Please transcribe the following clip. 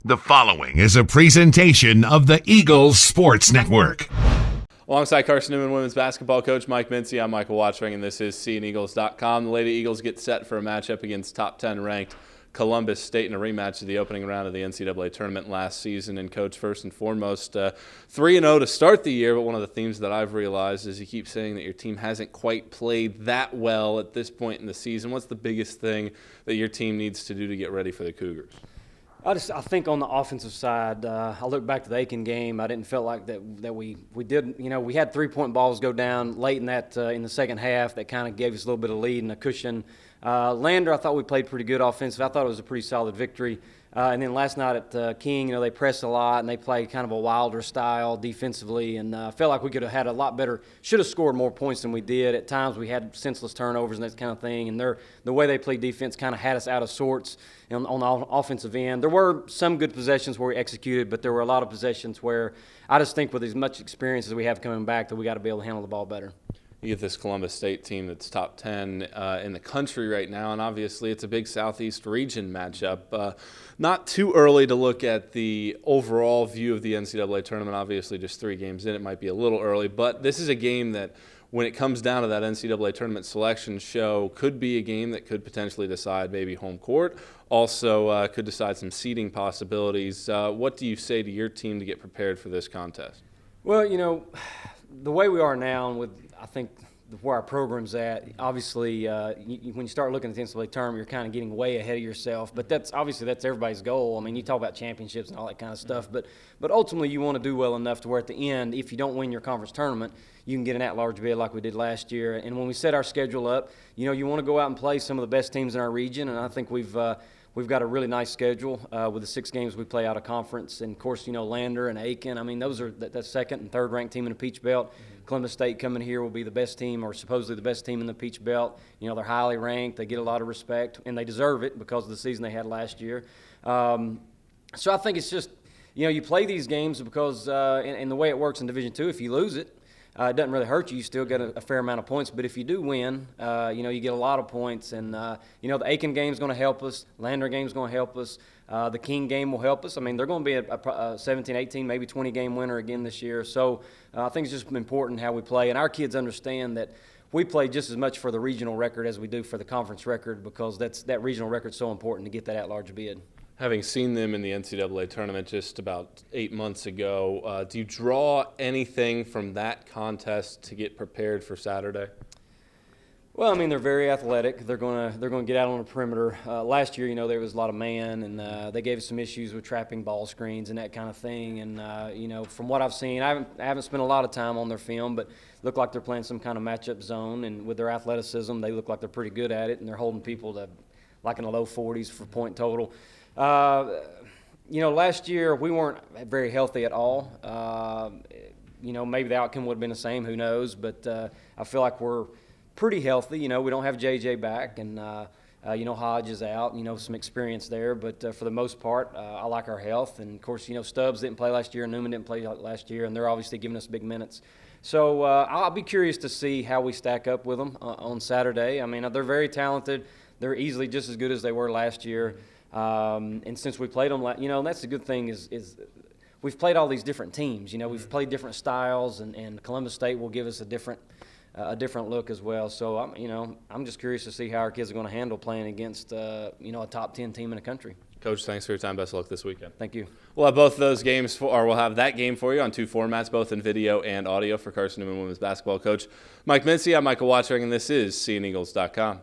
The following is a presentation of the Eagles Sports Network. Alongside Carson-Newman women's basketball coach Mike Mincey, I'm Michael Watchring, and this is SeeingEagles.com. The Lady Eagles get set for a matchup against top 10 ranked Columbus State in a rematch of the opening round of the NCAA tournament last season. And coach, first and foremost, 3-0 to start the year, but one of the themes that I've realized is you keep saying that your team hasn't quite played that well at this point in the season. What's the biggest thing that your team needs to do to get ready for the Cougars? I think on the offensive side, I look back to the Aiken game. I didn't feel like that we did. You know, we had 3-point balls go down late in that in the second half. That kind of gave us a little bit of lead and a cushion. Lander, I thought we played pretty good offensive. I thought it was a pretty solid victory. And then last night at King, you know, they pressed a lot and they played kind of a wilder style defensively. And I felt like we could have had a lot better, should have scored more points than we did. At times we had senseless turnovers and that kind of thing. And the way they played defense kind of had us out of sorts on the offensive end. There were some good possessions where we executed, but there were a lot of possessions where I just think with as much experience as we have coming back that we got to be able to handle the ball better. You get this Columbus State team that's top 10 in the country right now, and obviously it's a big Southeast region matchup. Not too early to look at the overall view of the NCAA tournament. Obviously just 3 games in, it might be a little early, but this is a game that when it comes down to that NCAA tournament selection show could be a game that could potentially decide maybe home court, also could decide some seeding possibilities. What do you say to your team to get prepared for this contest? Well, you know, the way we are now and with I think where our program's at, obviously when you start looking at the NCAA tournament, you're kind of getting way ahead of yourself. But that's everybody's goal. I mean, you talk about championships and all that kind of stuff, but ultimately you want to do well enough to where at the end, if you don't win your conference tournament, you can get an at-large bid like we did last year. And when we set our schedule up, you know, you want to go out and play some of the best teams in our region, and I think we've got a really nice schedule with the 6 games we play out of conference. And, of course, you know, Lander and Aiken, I mean, those are that second and third ranked team in the Peach Belt. Columbus State coming here will be the best team or supposedly the best team in the Peach Belt. You know, they're highly ranked. They get a lot of respect, and they deserve it because of the season they had last year. So I think it's just, you know, you play these games because and the way it works in Division II, if you lose it, it doesn't really hurt you. You still get a fair amount of points. But if you do win, you know, you get a lot of points. And, you know, the Aiken game's going to help us. Lander game's going to help us. The King game will help us. I mean, they're going to be a 17, 18, maybe 20-game winner again this year. So I think it's just important how we play. And our kids understand that we play just as much for the regional record as we do for the conference record because that regional record's so important to get that at-large bid. Having seen them in the NCAA tournament just about 8 months ago, do you draw anything from that contest to get prepared for Saturday? Well, I mean, they're very athletic. They're going to get out on the perimeter. Last year, you know, there was a lot of man, and they gave us some issues with trapping ball screens and that kind of thing. And you know, from what I've seen, I haven't spent a lot of time on their film, but look like they're playing some kind of matchup zone. And with their athleticism, they look like they're pretty good at it, and they're holding people to like in the low 40s for point total. You know, last year we weren't very healthy at all. You know, maybe the outcome would have been the same. Who knows? But I feel like we're pretty healthy. You know, we don't have JJ back, and you know, Hodge is out. You know, some experience there, but for the most part, I like our health. And of course, you know, Stubbs didn't play last year, Newman didn't play last year, and they're obviously giving us big minutes. So I'll be curious to see how we stack up with them on Saturday. I mean, they're very talented. They're easily just as good as they were last year. And since we played them, you know, and that's the good thing is we've played all these different teams. You know, we've played different styles, and Columbus State will give us a different look as well. So I'm just curious to see how our kids are going to handle playing against you know, a top 10 team in the country. Coach, thanks for your time. Best of luck this weekend. Thank you. We'll have both of those games, we'll have that game for you on 2 formats, both in video and audio for Carson-Newman women's basketball coach Mike Mincey. I'm Michael Watchering, and this is SeeingEagles.com.